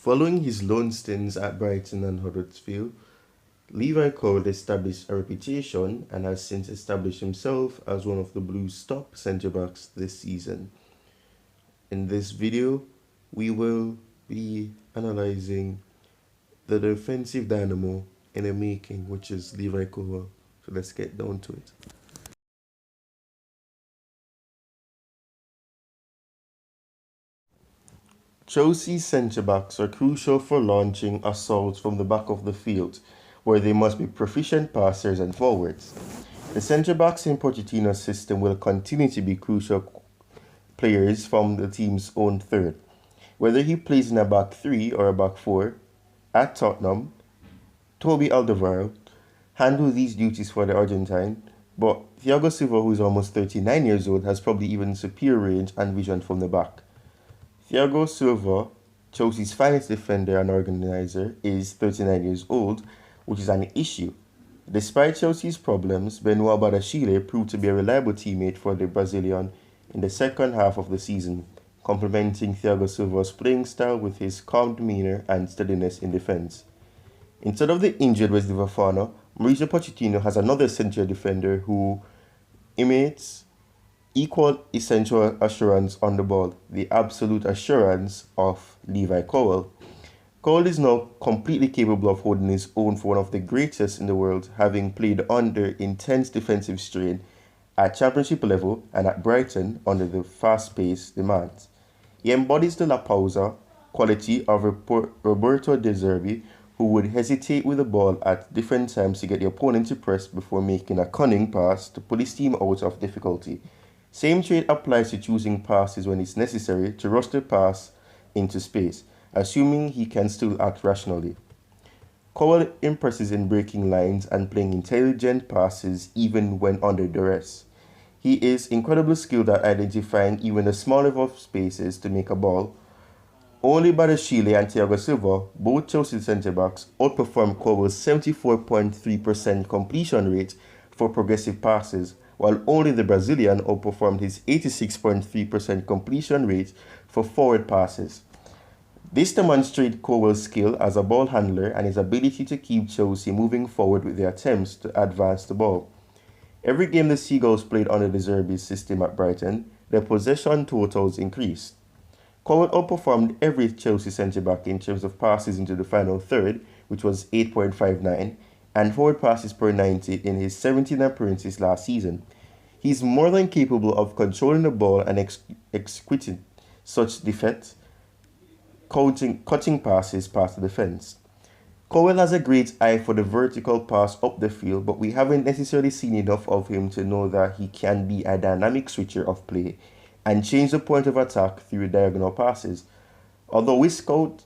Following his loan stints at Brighton and Huddersfield, Levi Colwill established a reputation and has since established himself as one of the Blues' top centre-backs this season. In this video, we will be analysing the defensive dynamo in the making, which is Levi Colwill. So let's get down to it. Chelsea's centre-backs are crucial for launching assaults from the back of the field, where they must be proficient passers and forwards. The centre-backs in Pochettino's system will continue to be crucial players from the team's own third. Whether he plays in a back three or a back four, at Tottenham, Toby Alderweireld handled these duties for the Argentine, but Thiago Silva, who is almost 39 years old, has probably even superior range and vision from the back. Thiago Silva, Chelsea's finest defender and organizer, is 39 years old, which is an issue. Despite Chelsea's problems, Benoit Badiashile proved to be a reliable teammate for the Brazilian in the second half of the season, complementing Thiago Silva's playing style with his calm demeanour and steadiness in defence. Instead of the injured Wesley Fofana, Mauricio Pochettino has another central defender who emits equal essential assurance on the ball, the absolute assurance of Levi Colwill. Colwill is now completely capable of holding his own for one of the greatest in the world, having played under intense defensive strain at championship level and at Brighton under the fast-paced demands. He embodies the La Pausa quality of Roberto De Zerbi, who would hesitate with the ball at different times to get the opponent to press before making a cunning pass to pull his team out of difficulty. Same trait applies to choosing passes when it's necessary to rush the pass into space, assuming he can still act rationally. Colwill impresses in breaking lines and playing intelligent passes even when under duress. He is incredibly skilled at identifying even the smallest of spaces to make a ball. Only Badiashile and Thiago Silva, both Chelsea centre-backs, outperformed Colwill's 74.3% completion rate for progressive passes, while only the Brazilian outperformed his 86.3% completion rate for forward passes. This demonstrates Colwill's skill as a ball handler and his ability to keep Chelsea moving forward with their attempts to advance the ball. Every game the Seagulls played under De Zerbi's system at Brighton, their possession totals increased. Colwill outperformed every Chelsea centre-back in terms of passes into the final third, which was 8.59, and forward passes per 90 in his 17 appearances last season. He is more than capable of controlling the ball and executing such defense, cutting passes past the defense. Colwill has a great eye for the vertical pass up the field, but we haven't necessarily seen enough of him to know that he can be a dynamic switcher of play and change the point of attack through diagonal passes. Although we scout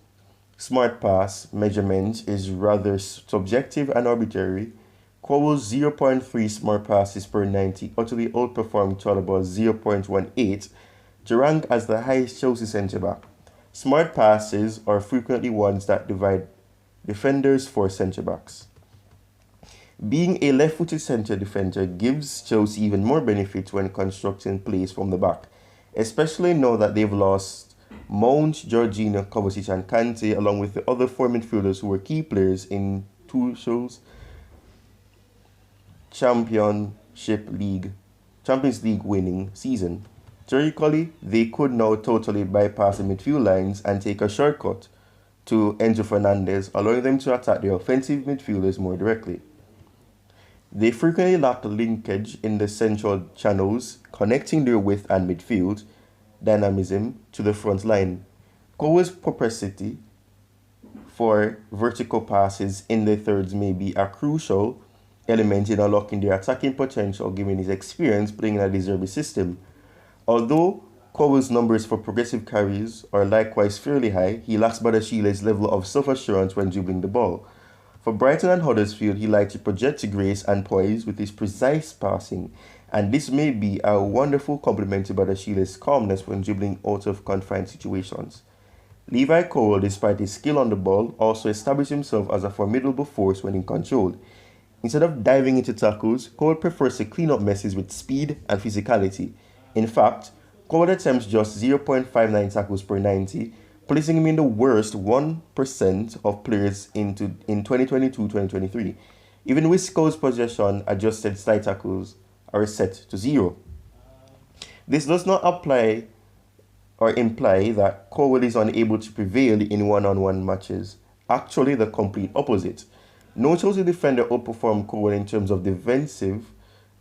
smart pass measurement is rather subjective and arbitrary, Colwill's 0.3 smart passes per 90 utterly outperformed Chalobah's 0.18 to rank as the highest Chelsea centre-back. Smart passes are frequently ones that divide defenders for centre-backs. Being a left-footed centre defender gives Chelsea even more benefits when constructing plays from the back, especially now that they've lost Mount, Jorginho, Kovacic and Kante, along with the other four midfielders who were key players in Tuchel's Champions League winning season. Theoretically, they could now totally bypass the midfield lines and take a shortcut to Enzo Fernandez, allowing them to attack the offensive midfielders more directly. They frequently lack linkage in the central channels, connecting their width and midfield dynamism to the front line. Colwill's propensity for vertical passes in the thirds may be a crucial element in unlocking their attacking potential given his experience playing in a De Zerbi system. Although Colwill's numbers for progressive carries are likewise fairly high, he lacks Badiashile's level of self-assurance when dribbling the ball. For Brighton and Huddersfield, he likes to project to grace and poise with his precise passing, and this may be a wonderful complement to Badiashile's calmness when dribbling out of confined situations. Levi Colwill, despite his skill on the ball, also established himself as a formidable force when in control. Instead of diving into tackles, Colwill prefers to clean up messes with speed and physicality. In fact, Colwill attempts just 0.59 tackles per 90, placing him in the worst 1% of players in 2022-2023. Even with Scott's possession adjusted slide tackles are set to 0. This does not apply or imply that Colwill is unable to prevail in one-on-one matches. Actually, the complete opposite. No Chelsea defender outperformed Colwill in terms of defensive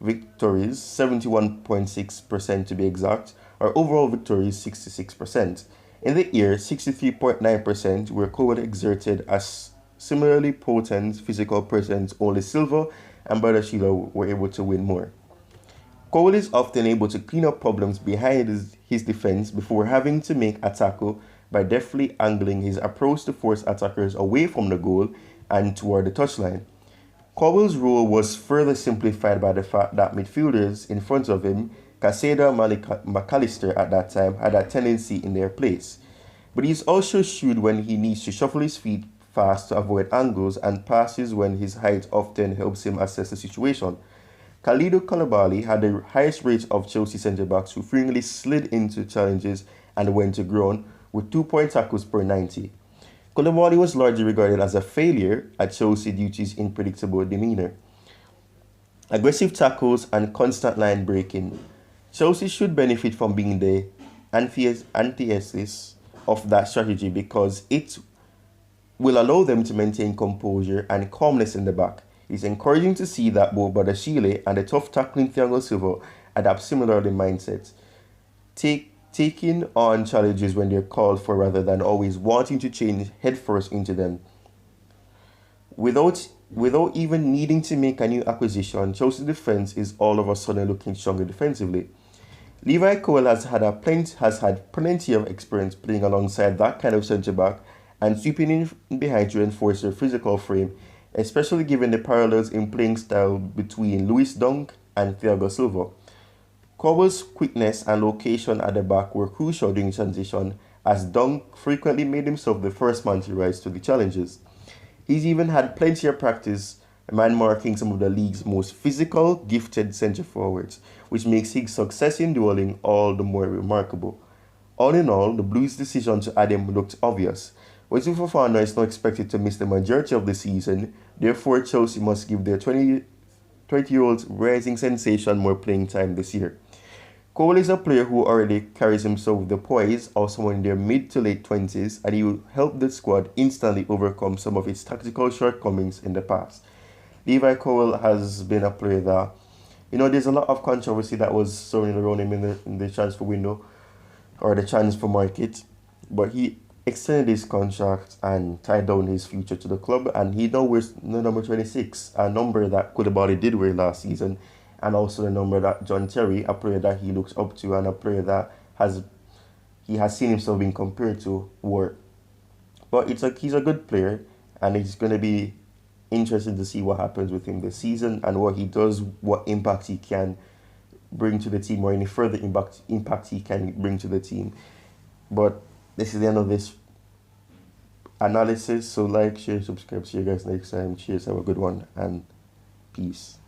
victories, 71.6% to be exact, or overall victories, 66%. In the air, 63.9%, where Colwill exerted a similarly potent physical presence. Only Silva and Bardashila were able to win more. Colwill is often able to clean up problems behind his defense before having to make a tackle by deftly angling his approach to force attackers away from the goal and toward the touchline. Colwill's role was further simplified by the fact that midfielders in front of him, Caseda and McAllister at that time, had a tendency in their place. But he's also shrewd when he needs to shuffle his feet fast to avoid angles and passes when his height often helps him assess the situation. Khalidou Koulibaly had the highest rate of Chelsea centre-backs who frequently slid into challenges and went to ground with 2-point tackles per 90. Koulibaly was largely regarded as a failure at Chelsea due to his unpredictable demeanour, aggressive tackles and constant line breaking. Chelsea should benefit from being the antithesis of that strategy because it will allow them to maintain composure and calmness in the back. It's encouraging to see that both Bardashile and the tough tackling Thiago Silva adapt similarly mindsets, taking on challenges when they're called for rather than always wanting to change headfirst into them. Without even needing to make a new acquisition, Chelsea's defense is all of a sudden looking stronger defensively. Levi Colwill has had plenty of experience playing alongside that kind of centre-back and sweeping in behind to reinforce their physical frame, especially given the parallels in playing style between Lewis Dunk and Thiago Silva. Colwill's quickness and location at the back were crucial during transition, as Dunk frequently made himself the first man to rise to the challenges. He's even had plenty of practice man-marking some of the league's most physical, gifted centre-forwards, which makes his success in duelling all the more remarkable. All in all, the Blues' decision to add him looked obvious. Wesley Fofana is now expected to miss the majority of the season, therefore Chelsea must give their 20-year-old rising sensation more playing time this year. Colwill is a player who already carries himself with the poise of someone in their mid to late 20s, and he will help the squad instantly overcome some of its tactical shortcomings in the past. Levi Colwill has been a player that, there's a lot of controversy that was surrounding around him in the transfer window or the transfer market, but he extended his contract and tied down his future to the club, and he now wears the number 26, a number that Koulibaly did wear last season, and also the number that John Terry, a player that he looks up to and a player that he has seen himself being compared to, wore. But he's a good player, and it's going to be interesting to see what happens with him this season and what he does, what impact he can bring to the team, or any further impact he can bring to the team. But this is the end of this analysis. So like, share, subscribe. See you guys next time. Cheers. Have a good one and peace.